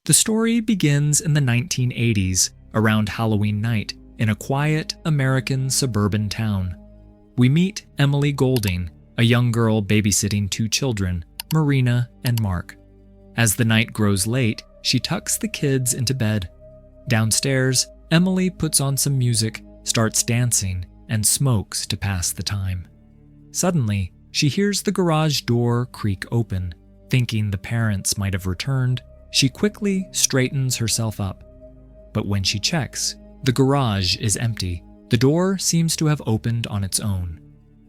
The story begins in the 1980s, around Halloween night, in a quiet American suburban town. We meet Emily Golding, a young girl babysitting two children, Marina and Mark. As the night grows late, she tucks the kids into bed. Downstairs, Emily puts on some music, starts dancing, and smokes to pass the time. Suddenly, she hears the garage door creak open. Thinking the parents might have returned, she quickly straightens herself up. But when she checks, the garage is empty. The door seems to have opened on its own.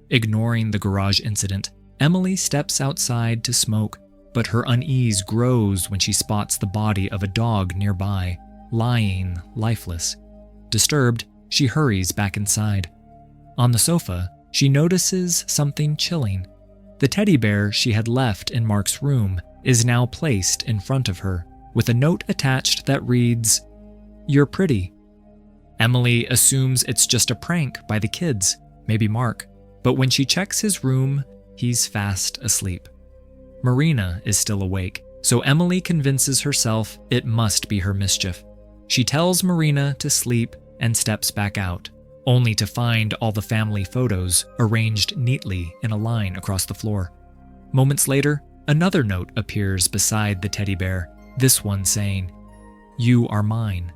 Ignoring the garage incident, Emily steps outside to smoke, but her unease grows when she spots the body of a dog nearby, lying lifeless. Disturbed, she hurries back inside. On the sofa, she notices something chilling. The teddy bear she had left in Mark's room is now placed in front of her, with a note attached that reads, "You're pretty." Emily assumes it's just a prank by the kids, maybe Mark, but when she checks his room, he's fast asleep. Marina is still awake, so Emily convinces herself it must be her mischief. She tells Marina to sleep and steps back out, only to find all the family photos arranged neatly in a line across the floor. Moments later, another note appears beside the teddy bear, this one saying, "You are mine."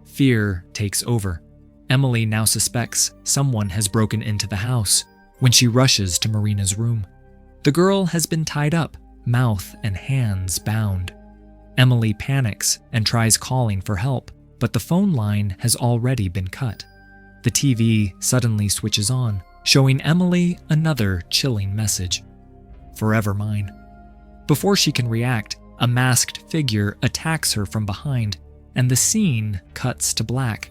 Fear takes over. Emily now suspects someone has broken into the house when she rushes to Marina's room. The girl has been tied up, mouth and hands bound. Emily panics and tries calling for help, but the phone line has already been cut. The TV suddenly switches on, showing Emily another chilling message. "Forever mine." Before she can react, a masked figure attacks her from behind, and the scene cuts to black.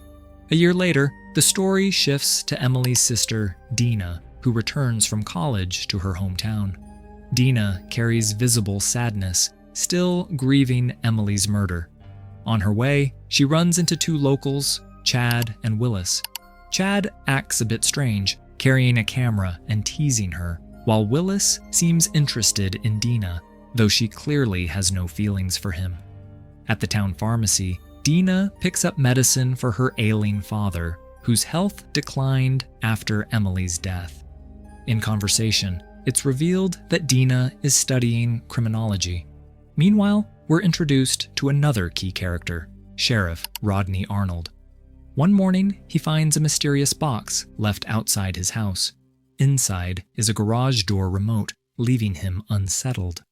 A year later, the story shifts to Emily's sister, Dina, who returns from college to her hometown. Dina carries visible sadness, still grieving Emily's murder. On her way, she runs into two locals, Chad and Willis. Chad acts a bit strange, carrying a camera and teasing her, while Willis seems interested in Dina, though she clearly has no feelings for him. At the town pharmacy, Dina picks up medicine for her ailing father, whose health declined after Emily's death. In conversation, it's revealed that Dina is studying criminology. Meanwhile, we're introduced to another key character, Sheriff Rodney Arnold. One morning, he finds a mysterious box left outside his house. Inside is a garage door remote, leaving him unsettled.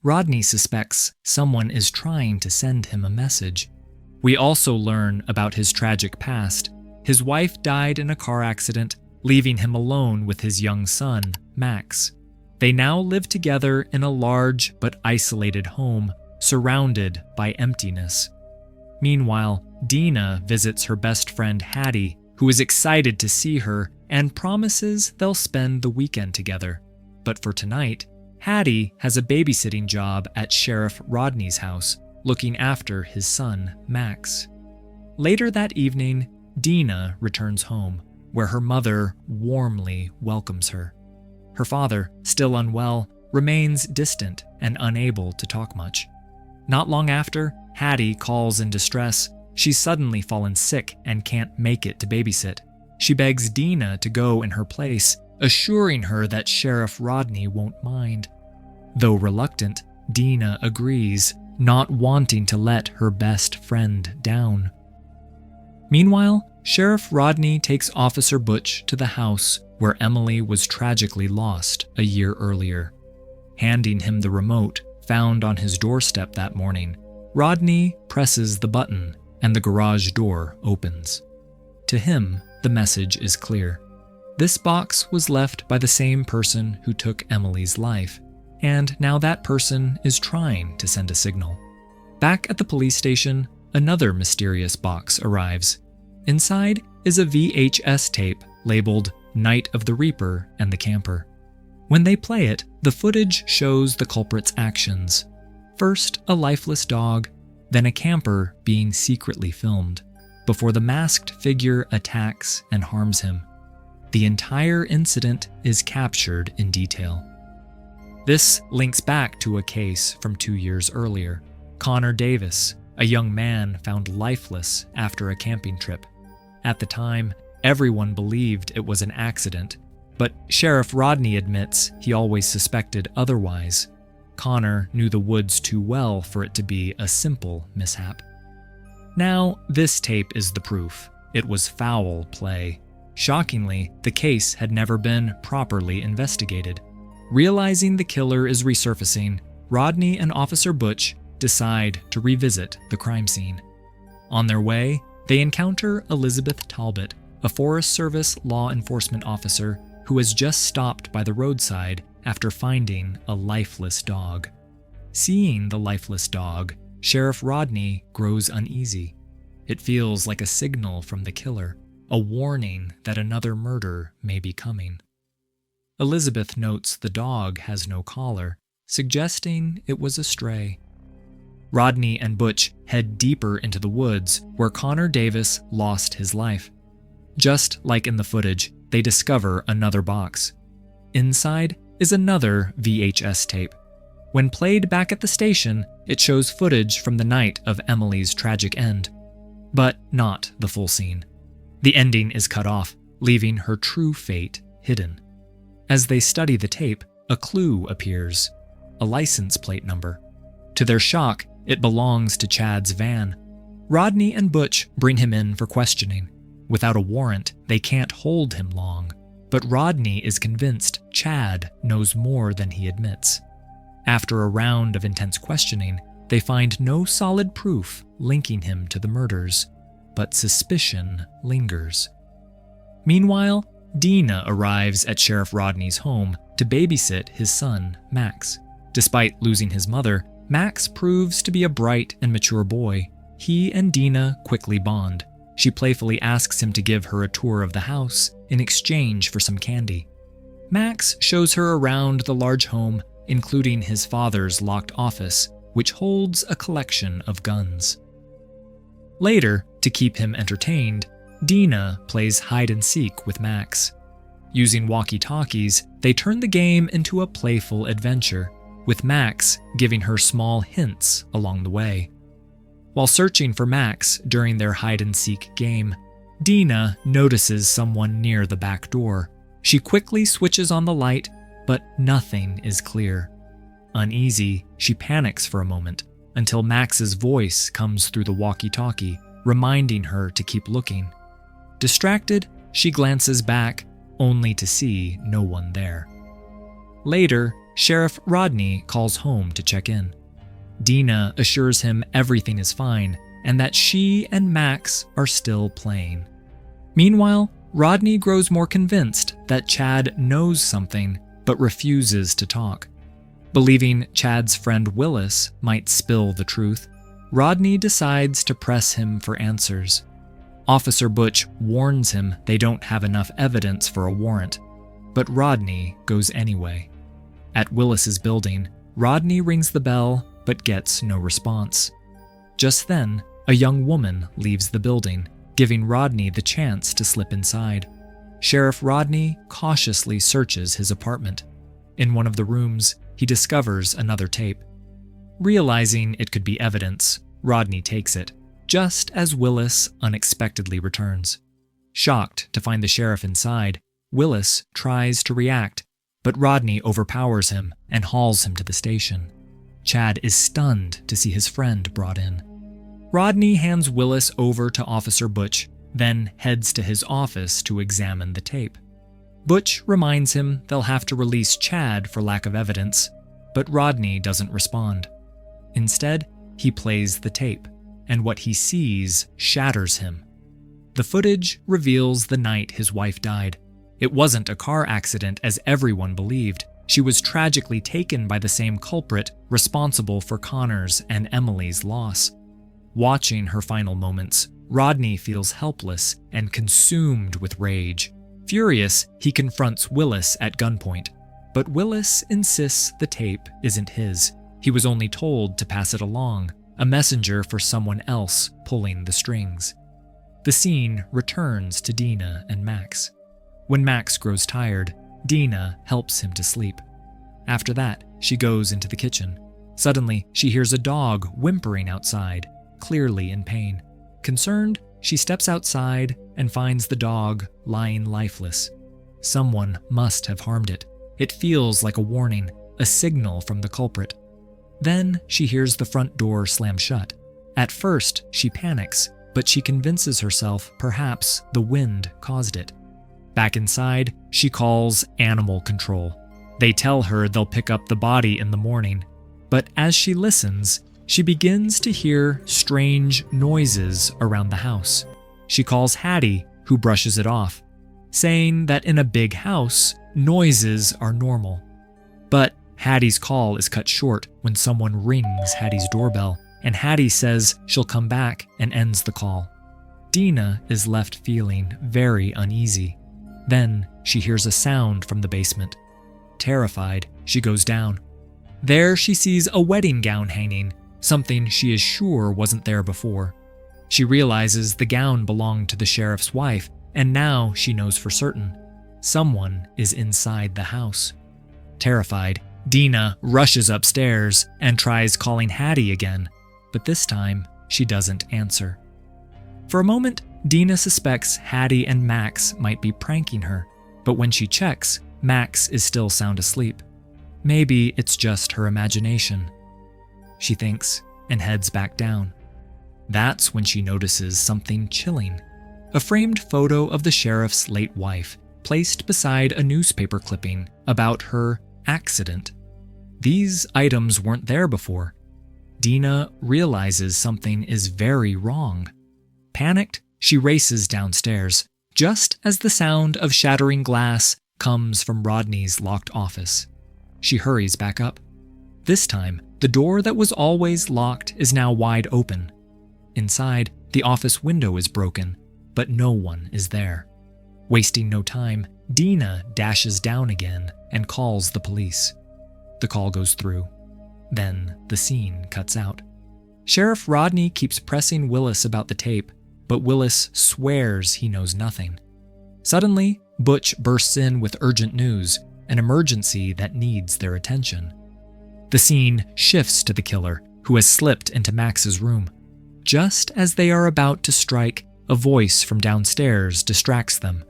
Rodney suspects someone is trying to send him a message. We also learn about his tragic past. His wife died in a car accident, leaving him alone with his young son, Max. They now live together in a large but isolated home, surrounded by emptiness. Meanwhile, Dina visits her best friend Hattie, who is excited to see her and promises they'll spend the weekend together. But for tonight, Hattie has a babysitting job at Sheriff Rodney's house, looking after his son, Max. Later that evening, Dina returns home, where her mother warmly welcomes her. Her father, still unwell, remains distant and unable to talk much. Not long after, Hattie calls in distress. She's suddenly fallen sick and can't make it to babysit. She begs Dina to go in her place, assuring her that Sheriff Rodney won't mind. Though reluctant, Dina agrees, not wanting to let her best friend down. Meanwhile, Sheriff Rodney takes Officer Butch to the house where Emily was tragically lost a year earlier. Handing him the remote found on his doorstep that morning, Rodney presses the button and the garage door opens. To him, the message is clear. This box was left by the same person who took Emily's life, and now that person is trying to send a signal. Back at the police station, another mysterious box arrives. Inside is a VHS tape labeled Night of the Reaper and the Camper. When they play it, the footage shows the culprit's actions. First, a lifeless dog, then a camper being secretly filmed, before the masked figure attacks and harms him. The entire incident is captured in detail. This links back to a case from 2 years earlier. Connor Davis, a young man found lifeless after a camping trip. At the time, everyone believed it was an accident, but Sheriff Rodney admits he always suspected otherwise. Connor knew the woods too well for it to be a simple mishap. Now, this tape is the proof. It was foul play. Shockingly, the case had never been properly investigated. Realizing the killer is resurfacing, Rodney and Officer Butch decide to revisit the crime scene. On their way, they encounter Elizabeth Talbot, a Forest Service law enforcement officer who has just stopped by the roadside after finding a lifeless dog. Seeing the lifeless dog, Sheriff Rodney grows uneasy. It feels like a signal from the killer, a warning that another murder may be coming. Elizabeth notes the dog has no collar, suggesting it was a stray. Rodney and Butch head deeper into the woods where Connor Davis lost his life. Just like in the footage, they discover another box. Inside is another VHS tape. When played back at the station, it shows footage from the night of Emily's tragic end, but not the full scene. The ending is cut off, leaving her true fate hidden. As they study the tape, a clue appears, a license plate number. To their shock, it belongs to Chad's van. Rodney and Butch bring him in for questioning. Without a warrant, they can't hold him long, but Rodney is convinced Chad knows more than he admits. After a round of intense questioning, they find no solid proof linking him to the murders, but suspicion lingers. Meanwhile, Dina arrives at Sheriff Rodney's home to babysit his son, Max. Despite losing his mother, Max proves to be a bright and mature boy. He and Dina quickly bond. She playfully asks him to give her a tour of the house in exchange for some candy. Max shows her around the large home, including his father's locked office, which holds a collection of guns. Later, to keep him entertained, Dina plays hide-and-seek with Max. Using walkie-talkies, they turn the game into a playful adventure, with Max giving her small hints along the way. While searching for Max during their hide-and-seek game, Dina notices someone near the back door. She quickly switches on the light, but nothing is clear. Uneasy, she panics for a moment until Max's voice comes through the walkie-talkie, reminding her to keep looking. Distracted, she glances back, only to see no one there. Later, Sheriff Rodney calls home to check in. Dina assures him everything is fine and that she and Max are still playing. Meanwhile, Rodney grows more convinced that Chad knows something but refuses to talk. Believing Chad's friend Willis might spill the truth, Rodney decides to press him for answers. Officer Butch warns him they don't have enough evidence for a warrant, but Rodney goes anyway. At Willis's building, Rodney rings the bell but gets no response. Just then, a young woman leaves the building, giving Rodney the chance to slip inside. Sheriff Rodney cautiously searches his apartment. In one of the rooms, he discovers another tape. Realizing it could be evidence, Rodney takes it, just as Willis unexpectedly returns. Shocked to find the sheriff inside, Willis tries to react, but Rodney overpowers him and hauls him to the station. Chad is stunned to see his friend brought in. Rodney hands Willis over to Officer Butch, then heads to his office to examine the tape. Butch reminds him they'll have to release Chad for lack of evidence, but Rodney doesn't respond. Instead, he plays the tape, and what he sees shatters him. The footage reveals the night his wife died. It wasn't a car accident as everyone believed. She was tragically taken by the same culprit responsible for Connor's and Emily's loss. Watching her final moments, Rodney feels helpless and consumed with rage. Furious, he confronts Willis at gunpoint, but Willis insists the tape isn't his. He was only told to pass it along, a messenger for someone else pulling the strings. The scene returns to Dina and Max. When Max grows tired, Dina helps him to sleep. After that, she goes into the kitchen. Suddenly, she hears a dog whimpering outside. clearly in pain. Concerned, she steps outside and finds the dog lying lifeless. Someone must have harmed it. It feels like a warning, a signal from the culprit. Then she hears the front door slam shut. At first, she panics, but she convinces herself perhaps the wind caused it. Back inside, she calls animal control. They tell her they'll pick up the body in the morning, but as she listens, she begins to hear strange noises around the house. She calls Hattie, who brushes it off, saying that in a big house, noises are normal. But Hattie's call is cut short when someone rings Hattie's doorbell, and Hattie says she'll come back and ends the call. Dina is left feeling very uneasy. Then she hears a sound from the basement. Terrified, she goes down. There she sees a wedding gown hanging, something she is sure wasn't there before. She realizes the gown belonged to the sheriff's wife, and now she knows for certain. Someone is inside the house. Terrified, Dina rushes upstairs and tries calling Hattie again, but this time she doesn't answer. For a moment, Dina suspects Hattie and Max might be pranking her, but when she checks, Max is still sound asleep. Maybe it's just her imagination. She thinks and heads back down. That's when she notices something chilling. A framed photo of the sheriff's late wife, placed beside a newspaper clipping about her accident. These items weren't there before. Dina realizes something is very wrong. Panicked, she races downstairs, just as the sound of shattering glass comes from Rodney's locked office. She hurries back up. This time, the door that was always locked is now wide open. Inside, the office window is broken, but no one is there. Wasting no time, Dina dashes down again and calls the police. The call goes through. Then the scene cuts out. Sheriff Rodney keeps pressing Willis about the tape, but Willis swears he knows nothing. Suddenly, Butch bursts in with urgent news, an emergency that needs their attention. The scene shifts to the killer, who has slipped into Max's room. Just as they are about to strike, a voice from downstairs distracts them.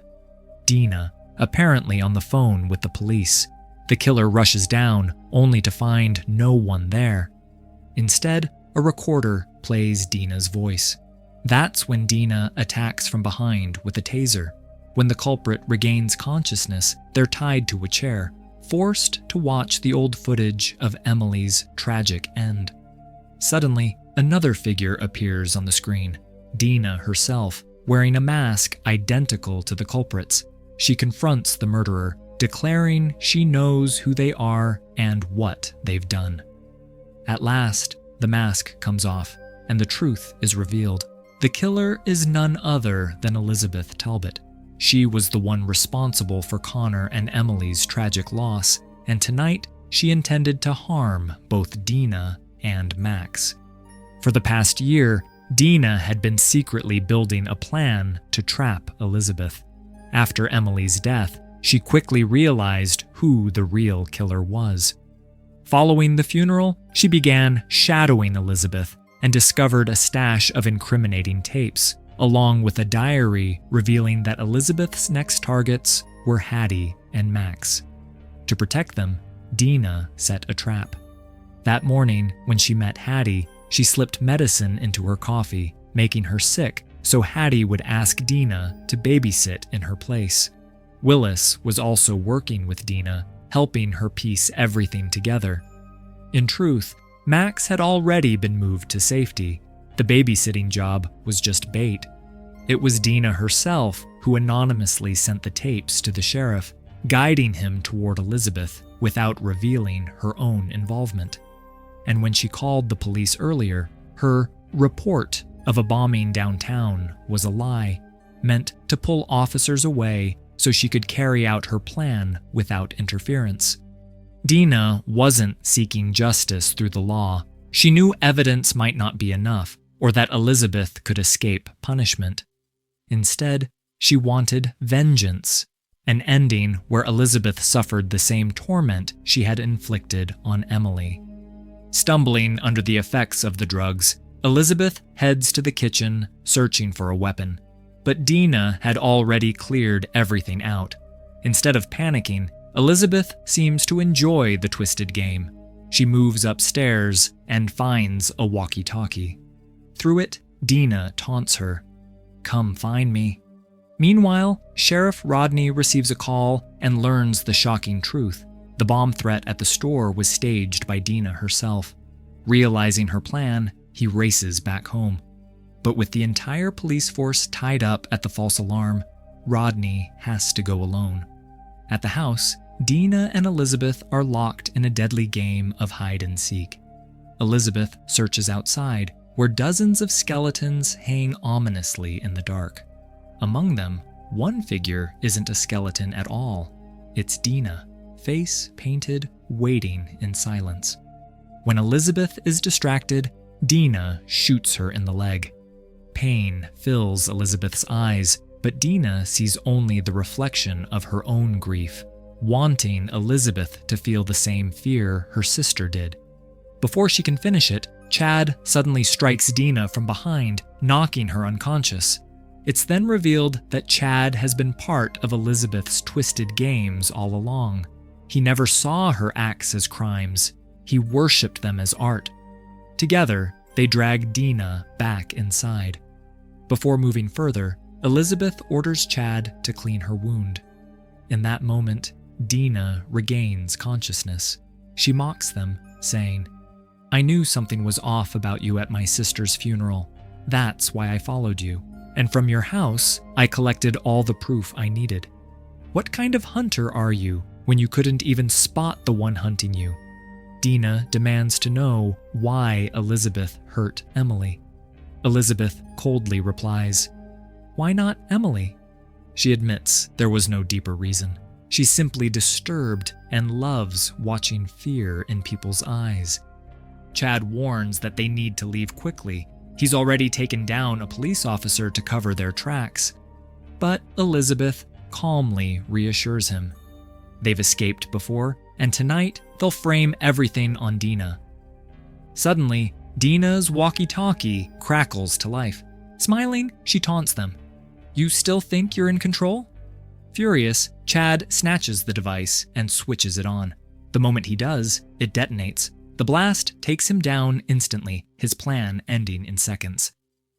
Dina, apparently on the phone with the police. The killer rushes down, only to find no one there. Instead, a recorder plays Dina's voice. That's when Dina attacks from behind with a taser. When the culprit regains consciousness, they're tied to a chair, forced to watch the old footage of Emily's tragic end. Suddenly, another figure appears on the screen, Dina herself, wearing a mask identical to the culprit's. She confronts the murderer, declaring she knows who they are and what they've done. At last, the mask comes off, and the truth is revealed. The killer is none other than Elizabeth Talbot. She was the one responsible for Connor and Emily's tragic loss, and tonight she intended to harm both Dina and Max. For the past year, Dina had been secretly building a plan to trap Elizabeth. After Emily's death, she quickly realized who the real killer was. Following the funeral, she began shadowing Elizabeth and discovered a stash of incriminating tapes, along with a diary revealing that Elizabeth's next targets were Hattie and Max. To protect them, Dina set a trap. That morning, when she met Hattie, she slipped medicine into her coffee, making her sick so Hattie would ask Dina to babysit in her place. Willis was also working with Dina, helping her piece everything together. In truth, Max had already been moved to safety. The babysitting job was just bait. It was Dina herself who anonymously sent the tapes to the sheriff, guiding him toward Elizabeth without revealing her own involvement. And when she called the police earlier, her report of a bombing downtown was a lie, meant to pull officers away so she could carry out her plan without interference. Dina wasn't seeking justice through the law. She knew evidence might not be enough, or that Elizabeth could escape punishment. Instead, she wanted vengeance, an ending where Elizabeth suffered the same torment she had inflicted on Emily. Stumbling under the effects of the drugs, Elizabeth heads to the kitchen, searching for a weapon. But Dina had already cleared everything out. Instead of panicking, Elizabeth seems to enjoy the twisted game. She moves upstairs and finds a walkie-talkie. Through it, Dina taunts her, "Come find me." Meanwhile, Sheriff Rodney receives a call and learns the shocking truth. The bomb threat at the store was staged by Dina herself. Realizing her plan, he races back home. But with the entire police force tied up at the false alarm, Rodney has to go alone. At the house, Dina and Elizabeth are locked in a deadly game of hide and seek. Elizabeth searches outside, where dozens of skeletons hang ominously in the dark. Among them, one figure isn't a skeleton at all. It's Dina, face painted, waiting in silence. When Elizabeth is distracted, Dina shoots her in the leg. Pain fills Elizabeth's eyes, but Dina sees only the reflection of her own grief, wanting Elizabeth to feel the same fear her sister did. Before she can finish it, Chad suddenly strikes Dina from behind, knocking her unconscious. It's then revealed that Chad has been part of Elizabeth's twisted games all along. He never saw her acts as crimes. He worshipped them as art. Together, they drag Dina back inside. Before moving further, Elizabeth orders Chad to clean her wound. In that moment, Dina regains consciousness. She mocks them, saying, "I knew something was off about you at my sister's funeral. That's why I followed you. And from your house, I collected all the proof I needed. What kind of hunter are you when you couldn't even spot the one hunting you?" Dina demands to know why Elizabeth hurt Emily. Elizabeth coldly replies, "Why not Emily?" She admits there was no deeper reason. She's simply disturbed and loves watching fear in people's eyes. Chad warns that they need to leave quickly. He's already taken down a police officer to cover their tracks. But Elizabeth calmly reassures him. They've escaped before, and tonight they'll frame everything on Dina. Suddenly, Dina's walkie-talkie crackles to life. Smiling, she taunts them. "You still think you're in control?" Furious, Chad snatches the device and switches it on. The moment he does, it detonates. The blast takes him down instantly, his plan ending in seconds.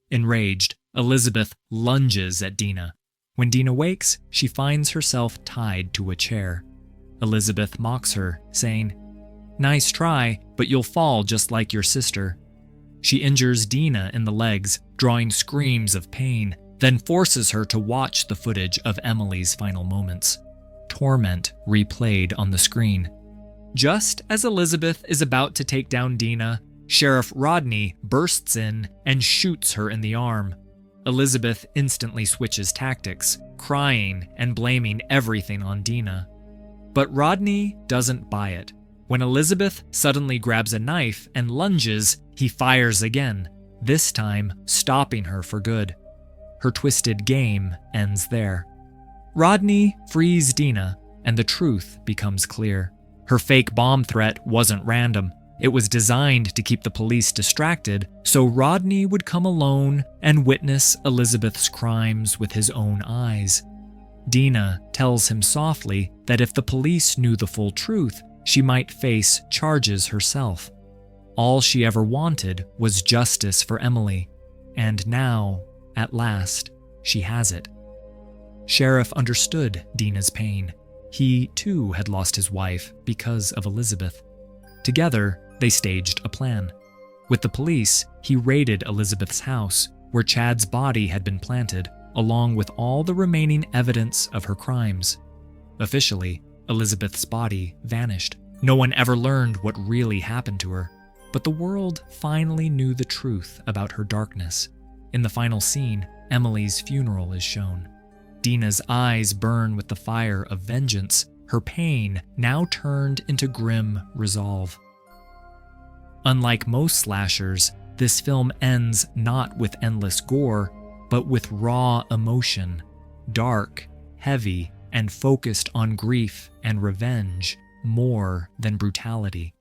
Enraged, Elizabeth lunges at Dina. When Dina wakes, she finds herself tied to a chair. Elizabeth mocks her, saying, "Nice try, but you'll fall just like your sister." She injures Dina in the legs, drawing screams of pain, then forces her to watch the footage of Emily's final moments. Torment replayed on the screen. Just as Elizabeth is about to take down Dina, Sheriff Rodney bursts in and shoots her in the arm. Elizabeth instantly switches tactics, crying and blaming everything on Dina. But Rodney doesn't buy it. When Elizabeth suddenly grabs a knife and lunges, he fires again, this time stopping her for good. Her twisted game ends there. Rodney frees Dina, and the truth becomes clear. Her fake bomb threat wasn't random. It was designed to keep the police distracted, so Rodney would come alone and witness Elizabeth's crimes with his own eyes. Dina tells him softly that if the police knew the full truth, she might face charges herself. All she ever wanted was justice for Emily, and now, at last, she has it. Sheriff understood Dina's pain. He, too, had lost his wife because of Elizabeth. Together, they staged a plan. With the police, he raided Elizabeth's house, where Chad's body had been planted, along with all the remaining evidence of her crimes. Officially, Elizabeth's body vanished. No one ever learned what really happened to her, but the world finally knew the truth about her darkness. In the final scene, Emily's funeral is shown. Dina's eyes burn with the fire of vengeance, her pain now turned into grim resolve. Unlike most slashers, this film ends not with endless gore, but with raw emotion, dark, heavy, and focused on grief and revenge more than brutality.